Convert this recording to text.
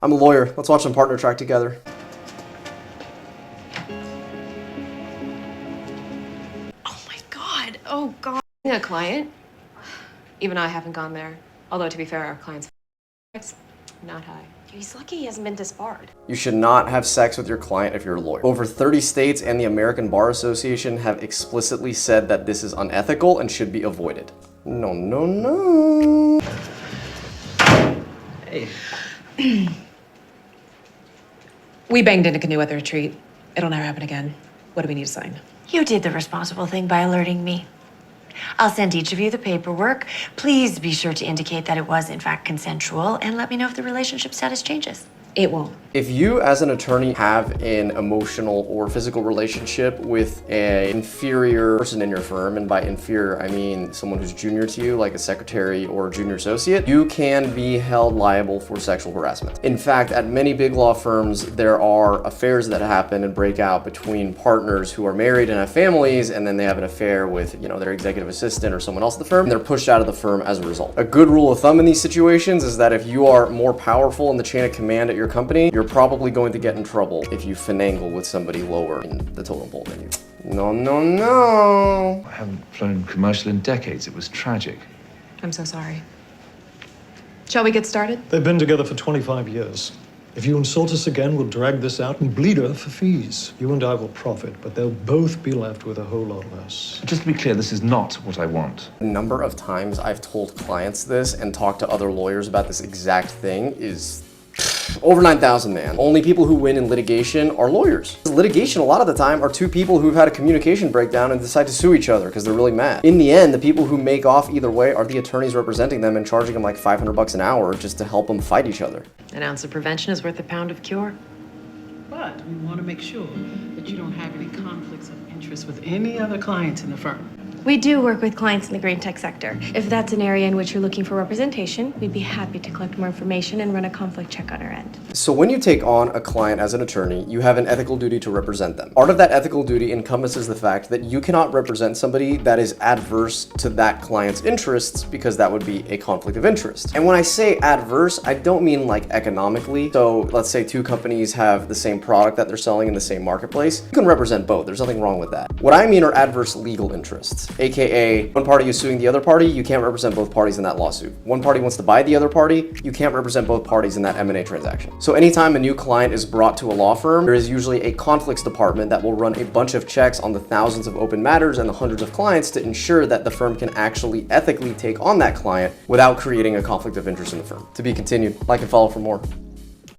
I'm a lawyer. Let's watch some partner track together. Oh my God. Oh God. A client? Even I haven't gone there. Although to be fair, our client's not high. He's lucky he hasn't been disbarred. You should not have sex with your client if you're a lawyer. Over 30 states and the American Bar Association have explicitly said that this is unethical and should be avoided. No, no, no. Hey. We banged into Canoe at the retreat. It'll never happen again. What do we need to sign? You did the responsible thing by alerting me. I'll send each of you the paperwork. Please be sure to indicate that it was in fact consensual and let me know if the relationship status changes. It won't. If you as an attorney have an emotional or physical relationship with an inferior person in your firm, and by inferior I mean someone who's junior to you, like a secretary or junior associate, you can be held liable for sexual harassment. In fact, at many big law firms, there are affairs that happen and break out between partners who are married and have families, and then they have an affair with, their executive assistant or someone else at the firm, and they're pushed out of the firm as a result. A good rule of thumb in these situations is that if you are more powerful in the chain of command at your company, you're probably going to get in trouble if you finagle with somebody lower in the totem pole than you. No, no, no. I haven't flown commercial in decades. It was tragic. I'm so sorry. Shall we get started? They've been together for 25 years. If you insult us again, we'll drag this out and bleed her for fees. You and I will profit, but they'll both be left with a whole lot less. Just to be clear, this is not what I want. The number of times I've told clients this and talked to other lawyers about this exact thing is over 9,000, man. Only people who win in litigation are lawyers. Litigation, a lot of the time, are two people who've had a communication breakdown and decide to sue each other because they're really mad. In the end, the people who make off either way are the attorneys representing them and charging them like $500 an hour just to help them fight each other. An ounce of prevention is worth a pound of cure. But we want to make sure that you don't have any conflicts of interest with any other clients in the firm. We do work with clients in the green tech sector. If that's an area in which you're looking for representation, we'd be happy to collect more information and run a conflict check on our end. So when you take on a client as an attorney, you have an ethical duty to represent them. Part of that ethical duty encompasses the fact that you cannot represent somebody that is adverse to that client's interests because that would be a conflict of interest. And when I say adverse, I don't mean like economically. So let's say two companies have the same product that they're selling in the same marketplace. You can represent both. There's nothing wrong with that. What I mean are adverse legal interests. AKA, one party is suing the other party, you can't represent both parties in that lawsuit. One party wants to buy the other party, you can't represent both parties in that M&A transaction. So anytime a new client is brought to a law firm, there is usually a conflicts department that will run a bunch of checks on the thousands of open matters and the hundreds of clients to ensure that the firm can actually ethically take on that client without creating a conflict of interest in the firm. To be continued. Like and follow for more.